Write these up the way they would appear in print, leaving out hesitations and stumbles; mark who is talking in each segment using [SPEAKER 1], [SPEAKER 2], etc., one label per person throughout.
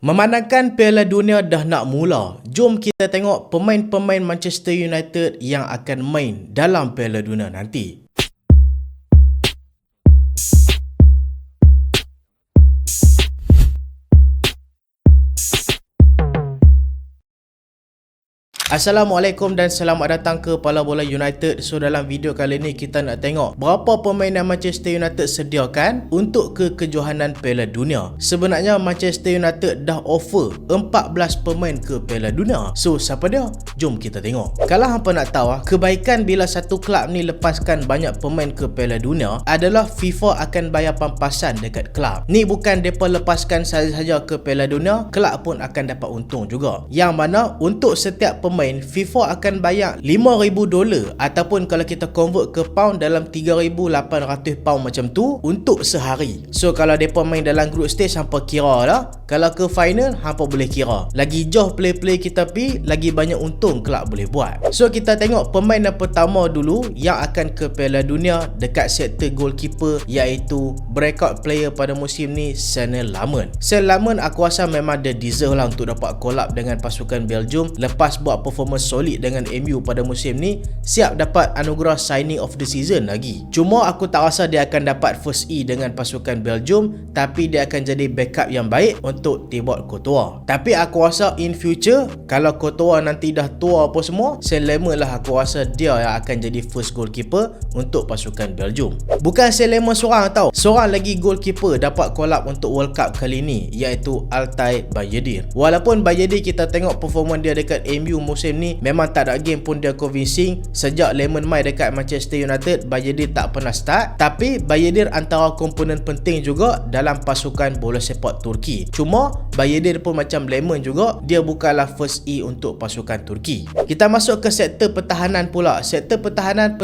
[SPEAKER 1] Memandangkan Piala Dunia dah nak mula, jom kita tengok pemain-pemain Manchester United yang akan main dalam Piala Dunia nanti. Assalamualaikum dan selamat datang ke Pala Bola United. So dalam video kali ni kita nak tengok berapa pemain yang Manchester United sediakan untuk kejohanan Piala Dunia. Sebenarnya Manchester United dah offer 14 pemain ke Piala Dunia. So siapa dia? Jom kita tengok. Kalau hampa nak tahu, kebaikan bila satu kelab ni lepaskan banyak pemain ke Piala Dunia adalah FIFA akan bayar pampasan dekat kelab. Ni bukan depa lepaskan saja-saja ke Piala Dunia, kelab pun akan dapat untung juga. Yang mana untuk setiap pemain FIFA akan bayar $5,000 ataupun kalau kita convert ke pound dalam 3,800 pound macam tu untuk sehari. So kalau depa main dalam group stage hampa kira lah. Kalau ke final hampa boleh kira. Lagi jauh play-play kita pi, lagi banyak untung kelab boleh buat. So kita tengok pemain yang pertama dulu yang akan ke Piala Dunia dekat sektor goalkeeper, iaitu breakout player pada musim ni, Senne Lammens. Senne Lammens aku rasa memang dia deserve lah untuk dapat collab dengan pasukan Belgium lepas buat performance solid dengan MU pada musim ni, siap dapat anugerah signing of the season lagi. Cuma aku tak rasa dia akan dapat first E dengan pasukan Belgium, tapi dia akan jadi backup yang baik untuk Thibaut Courtois. Tapi aku rasa in future kalau Courtois nanti dah tua apa semua, Senne Lammens lah aku rasa dia yang akan jadi first goalkeeper untuk pasukan Belgium. Bukan Senne Lammens seorang tau, seorang lagi goalkeeper dapat collab untuk World Cup kali ni, iaitu Altay Bayindir. Walaupun Bayindir kita tengok performance dia dekat MU musim ni memang tak ada game pun dia convincing. Sejak Lammens main dekat Manchester United, Bayindir tak pernah start, tapi Bayindir antara komponen penting juga dalam pasukan bola sepak Turki. Cuma Bayindir pun macam Lammens juga, dia bukanlah first E untuk pasukan Turki. Kita masuk ke sektor pertahanan pula. Sektor pertahanan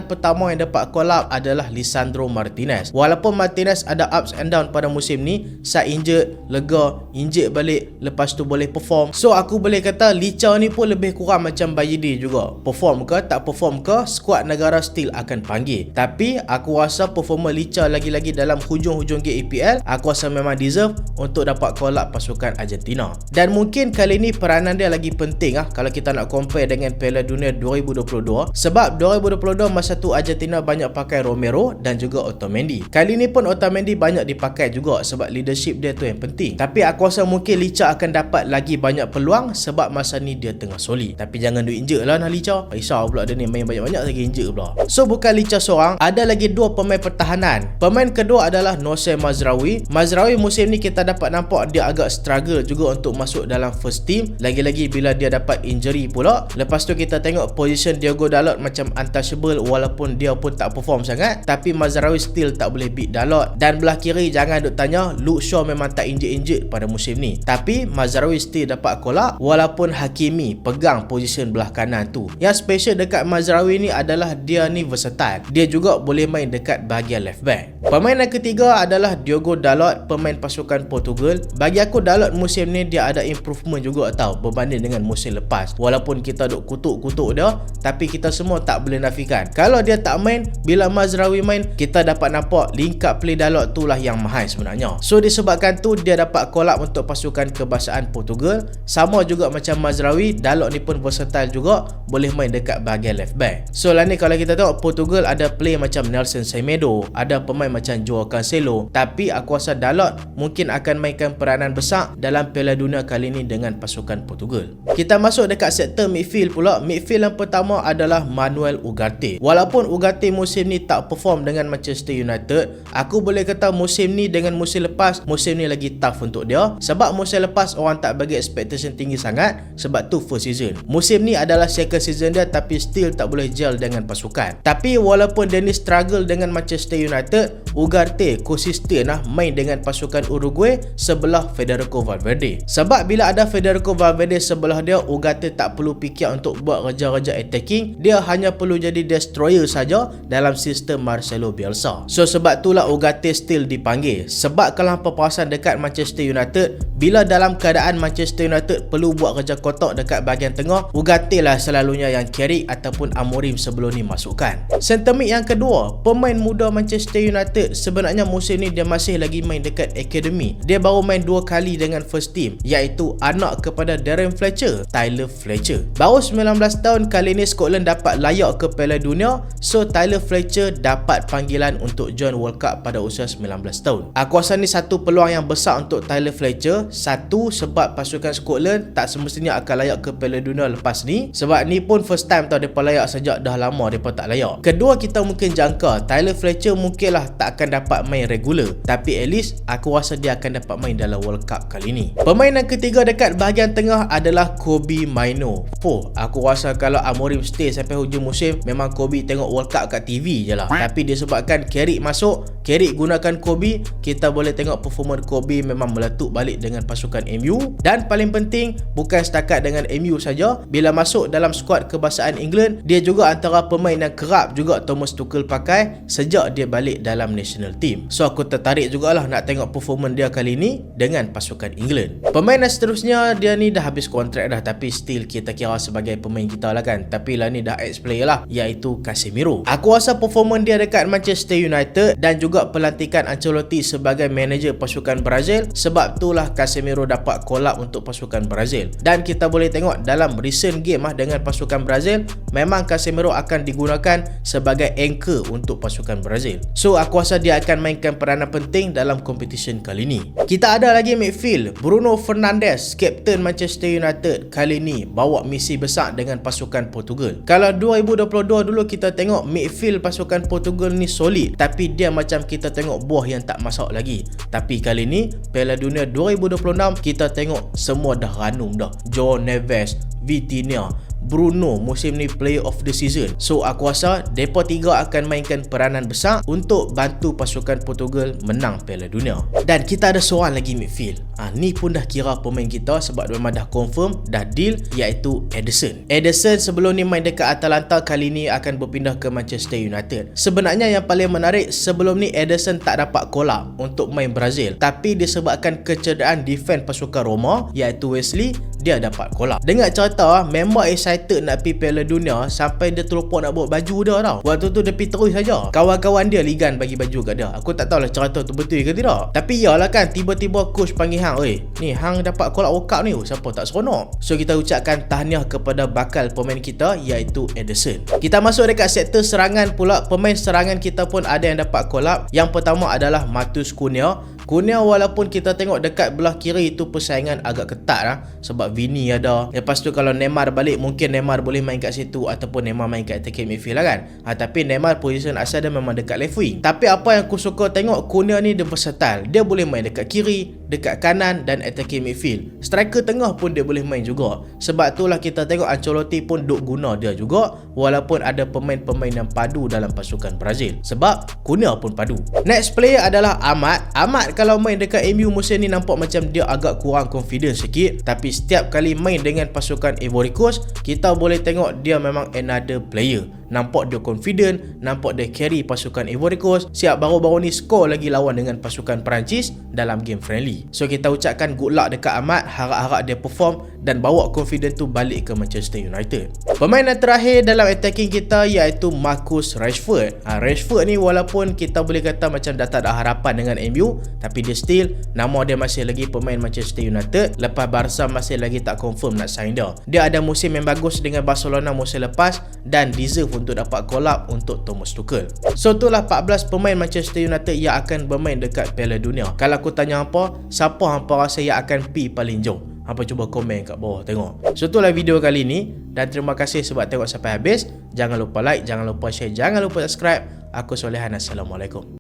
[SPEAKER 1] pertama yang dapat collab adalah Lisandro Martinez. Walaupun Martinez ada ups and down pada musim ni, side injured, lega, injured balik, lepas tu boleh perform. So aku boleh kata Licha ni pun lebih kurang macam Bayindir juga. Perform ke tak perform ke, skuad negara still akan panggil. Tapi aku rasa performa Licha lagi-lagi dalam hujung-hujung game EPL, aku rasa memang deserve untuk dapat collab pasukan Argentina. Dan mungkin kali ni peranan dia lagi penting kalau kita nak compare dengan Piala Dunia 2022. Sebab 2022 masa tu Argentina banyak pakai Romero dan juga Otamendi. Kali ni pun Otamendi banyak dipakai juga sebab leadership dia tu yang penting. Tapi aku rasa mungkin Licha akan dapat lagi banyak peluang sebab masa ni dia tengah solid. Tapi jangan duk injek lah nak Licha. Risau pula dia ni main banyak-banyak lagi injek pula. So bukan Licha seorang, ada lagi dua pemain pertahanan. Pemain kedua adalah Noussair Mazraoui. Mazraoui musim ni kita dapat nampak dia agak struggle juga untuk masuk dalam first team. Lagi-lagi bila dia dapat injury pula. Lepas tu kita tengok position Diogo Dalot macam untouchable, walaupun dia pun tak perform sangat. Tapi Mazraoui still tak boleh beat Dalot. Dan belah kiri jangan duk tanya, Luke Shaw memang tak injek-injek pada musim ni. Tapi Mazraoui still dapat collab walaupun Hakimi pegang position belah kanan tu. Yang special dekat Mazraoui ni adalah dia ni versatile. Dia juga boleh main dekat bahagian left back. Pemain yang ketiga adalah Diogo Dalot, pemain pasukan Portugal. Bagi aku Dalot musim ni dia ada improvement juga tau berbanding dengan musim lepas. Walaupun kita duk kutuk-kutuk dia, tapi kita semua tak boleh nafikan kalau dia tak main, bila Mazraoui main, kita dapat nampak link up play Dalot tu lah yang mahal sebenarnya. So disebabkan tu dia dapat collab untuk pasukan kebangsaan Portugal. Sama juga macam Mazraoui, Dalot ni pun versatile juga, boleh main dekat bahagian left back. So lah ni kalau kita tengok Portugal ada play macam Nelson Semedo, ada pemain macam Joao Cancelo, tapi aku rasa Dalot mungkin akan mainkan peranan besar dalam Piala Dunia kali ni dengan pasukan Portugal. Kita masuk dekat sektor midfield pula. Midfield yang pertama adalah Manuel Ugarte. Walaupun Ugarte musim ni tak perform dengan Manchester United, aku boleh kata musim ni dengan musim lepas, musim ni lagi tough untuk dia. Sebab musim lepas orang tak bagi expectation tinggi sangat, sebab tu first season. Musim ni adalah second season dia, tapi still tak boleh gel dengan pasukan. Tapi walaupun dia ni struggle dengan Manchester United, Ugarte konsisten main dengan pasukan Uruguay sebelah Federico Valverde. Sebab bila ada Federico Valverde sebelah dia, Ugarte tak perlu fikir untuk buat kerja-kerja attacking, dia hanya perlu jadi destroyer saja dalam sistem Marcelo Bielsa. So sebab itulah Ugarte still dipanggil. Sebab kalau hampa perasan dekat Manchester United, bila dalam keadaan Manchester United perlu buat kerja kotak dekat bahagian bahagian tengah, Ugarte lah selalunya yang Carrick ataupun Amorim sebelum ni masukkan. Sentimik yang kedua, pemain muda Manchester United sebenarnya musim ni dia masih lagi main dekat akademi. Dia baru main 2 kali dengan first team, iaitu anak kepada Darren Fletcher, Tyler Fletcher. Baru 19 tahun kali ni Scotland dapat layak ke Piala Dunia, so Tyler Fletcher dapat panggilan untuk join World Cup pada usia 19 tahun. Aku rasa ni satu peluang yang besar untuk Tyler Fletcher. Satu, sebab pasukan Scotland tak semestinya akan layak ke Piala Dunia lepas ni, sebab ni pun first time tau mereka layak, sejak dah lama mereka tak layak. Kedua, kita mungkin jangka Tyler Fletcher mungkinlah tak akan dapat main regular, tapi at least aku rasa dia akan dapat main dalam World Cup kali ni. Pemain yang ketiga dekat bahagian tengah adalah Kobbie Mainoo. Aku rasa kalau Amorim stay sampai hujung musim, memang Kobbie tengok World Cup kat TV je lah. Tapi disebabkan Carrick masuk, Carrick gunakan Kobbie, kita boleh tengok performa Kobbie memang meletup balik dengan pasukan MU. Dan paling penting, bukan setakat dengan MU saja, bila masuk dalam skuad kebangsaan England, dia juga antara pemain yang kerap juga Thomas Tuchel pakai sejak dia balik dalam national team. So aku tertarik jugalah nak tengok performa dia kali ni dengan pasukan England. Pemain yang seterusnya, dia ni dah habis kontrak dah, tapi still kita kira sebagai pemain kita lah kan. Tapi lah ni dah ex-player lah, iaitu Casemiro. Aku rasa performa dia dekat Manchester United dan juga pelantikan Ancelotti sebagai manager pasukan Brazil, sebab itulah Casemiro dapat call up untuk pasukan Brazil. Dan kita boleh tengok dalam recent game dengan pasukan Brazil, memang Casemiro akan digunakan sebagai anchor untuk pasukan Brazil. So aku rasa dia akan mainkan peranan penting dalam competition kali ni. Kita ada lagi midfield, Bruno Fernandes, kapten Manchester United, kali ni bawa misi besar dengan pasukan Portugal. Kalau 2022 dulu kita tengok midfield pasukan Portugal ni solid, tapi dia macam kita tengok buah yang tak masak lagi. Tapi kali ni Piala Dunia 2026 kita tengok semua dah ranum dah. Joao Neves, Vitinha, Bruno musim ni player of the season. So aku rasa depa tiga akan mainkan peranan besar untuk bantu pasukan Portugal menang Piala Dunia. Dan kita ada seorang lagi midfield. Ni pun dah kira pemain kita sebab memang dah confirm, dah deal, iaitu Ederson. Ederson sebelum ni main dekat Atalanta, kali ni akan berpindah ke Manchester United. Sebenarnya yang paling menarik, sebelum ni Ederson tak dapat call up untuk main Brazil, tapi disebabkan kecederaan defense pasukan Roma, iaitu Wesley, dia dapat call up. Dengar cerita member excited nak pergi Piala Dunia sampai dia terlupa nak bawa baju dia tau. Waktu tu dia pergi terus saja. Kawan-kawan dia Ligan bagi baju kat dia. Aku tak tahulah cerita tu betul ke tidak. Tapi iyalah kan, tiba-tiba coach panggil hang, "Oi, ni hang dapat call up World Cup ni." Siapa tak seronok. So kita ucapkan tahniah kepada bakal pemain kita, iaitu Ederson. Kita masuk dekat sektor serangan pula. Pemain serangan kita pun ada yang dapat call up. Yang pertama adalah Matheus Cunha. Cunha walaupun kita tengok dekat belah kiri itu persaingan agak ketat lah, sebab Vini ada. Lepas tu kalau Neymar balik, mungkin Neymar boleh main kat situ ataupun Neymar main kat attacking midfield lah kan. Tapi Neymar position asal dia memang dekat left wing. Tapi apa yang aku suka tengok, Cunha ni dia versatile. Dia boleh main dekat kiri, dekat kanan dan attacking midfield. Striker tengah pun dia boleh main juga. Sebab itulah kita tengok Ancelotti pun duk guna dia juga, walaupun ada pemain-pemain yang padu dalam pasukan Brazil. Sebab Cunha pun padu. Next player adalah Ahmad. Ahmad kalau main dekat MU musim ni nampak macam dia agak kurang confident sikit, tapi setiap kali main dengan pasukan Ivory Coast, kita boleh tengok dia memang another player. Nampak dia confident, nampak dia carry pasukan Ivory Coast. Siap baru-baru ni skor lagi lawan dengan pasukan Perancis dalam game friendly. So kita ucapkan good luck dekat Ahmad, harap-harap dia perform dan bawa confident tu balik ke Manchester United. Pemain yang terakhir dalam attacking kita iaitu Marcus Rashford. Rashford ni walaupun kita boleh kata macam dah tak ada harapan dengan MU, tapi dia still, nama dia masih lagi pemain Manchester United. Lepas Barca masih lagi tak confirm nak sign dia. Dia ada musim yang bagus dengan Barcelona musim lepas dan deserve untuk dapat call up untuk Thomas Tuchel. So itulah 14 pemain Manchester United yang akan bermain dekat Piala Dunia. Kalau aku tanya apa, siapa hampa rasa yang akan pi paling jauh? Hampa cuba komen kat bawah tengok. So itulah video kali ni, dan terima kasih sebab tengok sampai habis. Jangan lupa like, jangan lupa share, jangan lupa subscribe. Aku Solehan, Assalamualaikum.